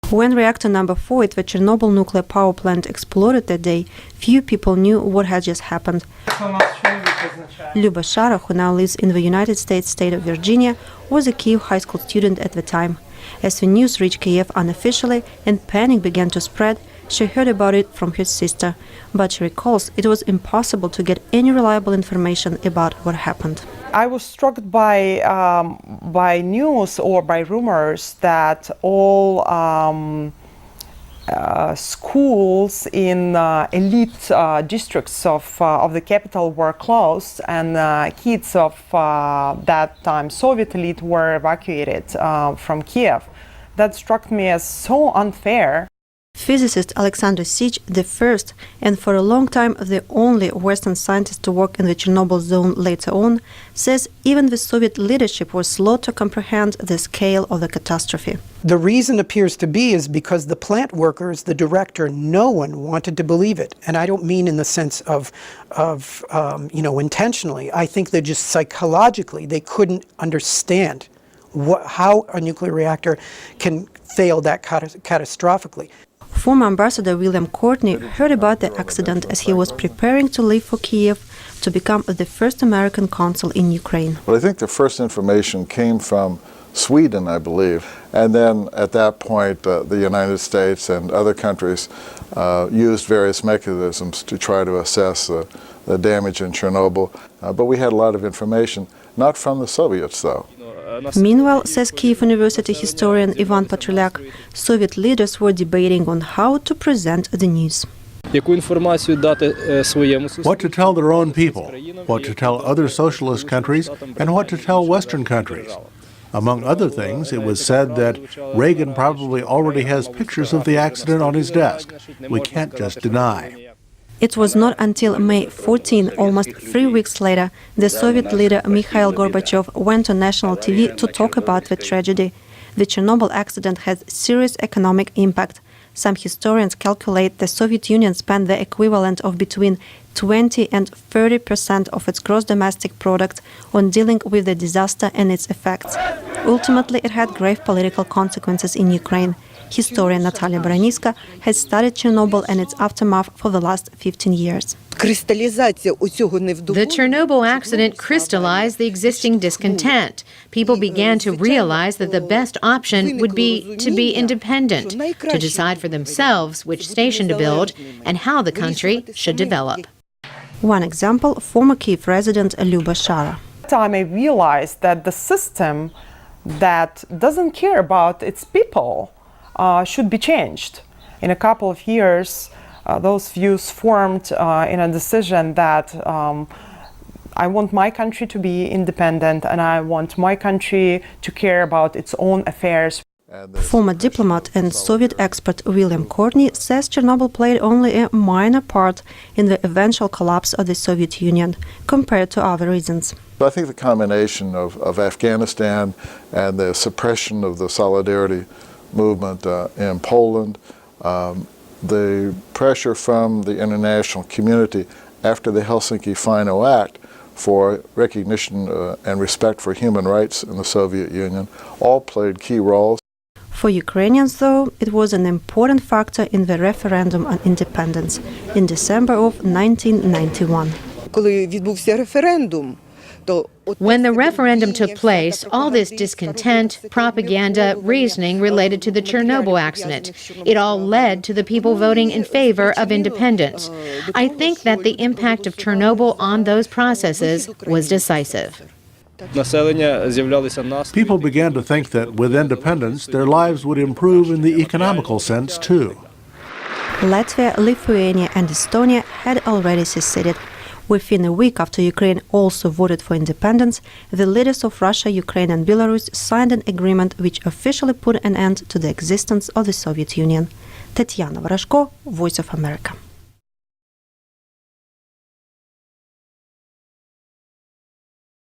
When reactor number 4 at the Chernobyl nuclear power plant exploded that day, few people knew what had just happened. Luba Shara, who now lives in the United States state of Virginia, was a Kyiv high school student at the time. As the news reached Kyiv unofficially and panic began to spread, she heard about it from her sister. But she recalls it was impossible to get any reliable information about what happened. I was struck by news or by rumors that all schools in elite districts of the capital were closed, and kids of that time Soviet elite were evacuated from Kiev. That struck me as so unfair. Physicist Alexander Sich, the first and for a long time the only Western scientist to work in the Chernobyl zone later on, says even the Soviet leadership was slow to comprehend the scale of the catastrophe. The reason appears to be is because the plant workers, the director, no one wanted to believe it. And I don't mean in the sense of intentionally. I think that just psychologically they couldn't understand how a nuclear reactor can fail that catastrophically. Former Ambassador William Courtney heard about the accident as he was preparing to leave for Kyiv to become the first American consul in Ukraine. Well, I think the first information came from Sweden, I believe, and then at that point the United States and other countries used various mechanisms to try to assess the damage in Chernobyl, but we had a lot of information, not from the Soviets though. Meanwhile, says Kyiv University historian Ivan Patrulyak, Soviet leaders were debating on how to present the news. What to tell their own people, what to tell other socialist countries, and what to tell Western countries. Among other things, it was said that Reagan probably already has pictures of the accident on his desk. We can't just deny. It was not until May 14, almost 3 weeks later, the Soviet leader Mikhail Gorbachev went on national TV to talk about the tragedy. The Chernobyl accident had serious economic impact. Some historians calculate the Soviet Union spent the equivalent of between 20 and 30% of its gross domestic product on dealing with the disaster and its effects. Ultimately, it had grave political consequences in Ukraine. Historian Natalia Baraniska has studied Chernobyl and its aftermath for the last 15 years. The Chernobyl accident crystallized the existing discontent. People began to realize that the best option would be to be independent, to decide for themselves which station to build and how the country should develop. One example, former Kyiv resident Luba Shara. At that time I realized that the system that doesn't care about its people should be changed. In a couple of years, those views formed in a decision that I want my country to be independent and I want my country to care about its own affairs. Former diplomat and Soviet expert William Courtney says Chernobyl played only a minor part in the eventual collapse of the Soviet Union, compared to other reasons. I think the combination of Afghanistan and the suppression of the Solidarity movement in Poland, the pressure from the international community after the Helsinki Final Act for recognition and respect for human rights in the Soviet Union, all played key roles. For Ukrainians, though, it was an important factor in the referendum on independence in December of 1991. When the referendum took place, all this discontent, propaganda, reasoning related to the Chernobyl accident, it all led to the people voting in favor of independence. I think that the impact of Chernobyl on those processes was decisive. People began to think that with independence, their lives would improve in the economical sense, too. Latvia, Lithuania and Estonia had already seceded. Within a week after Ukraine also voted for independence, the leaders of Russia, Ukraine and Belarus signed an agreement which officially put an end to the existence of the Soviet Union. Tatiana Varashko, Voice of America.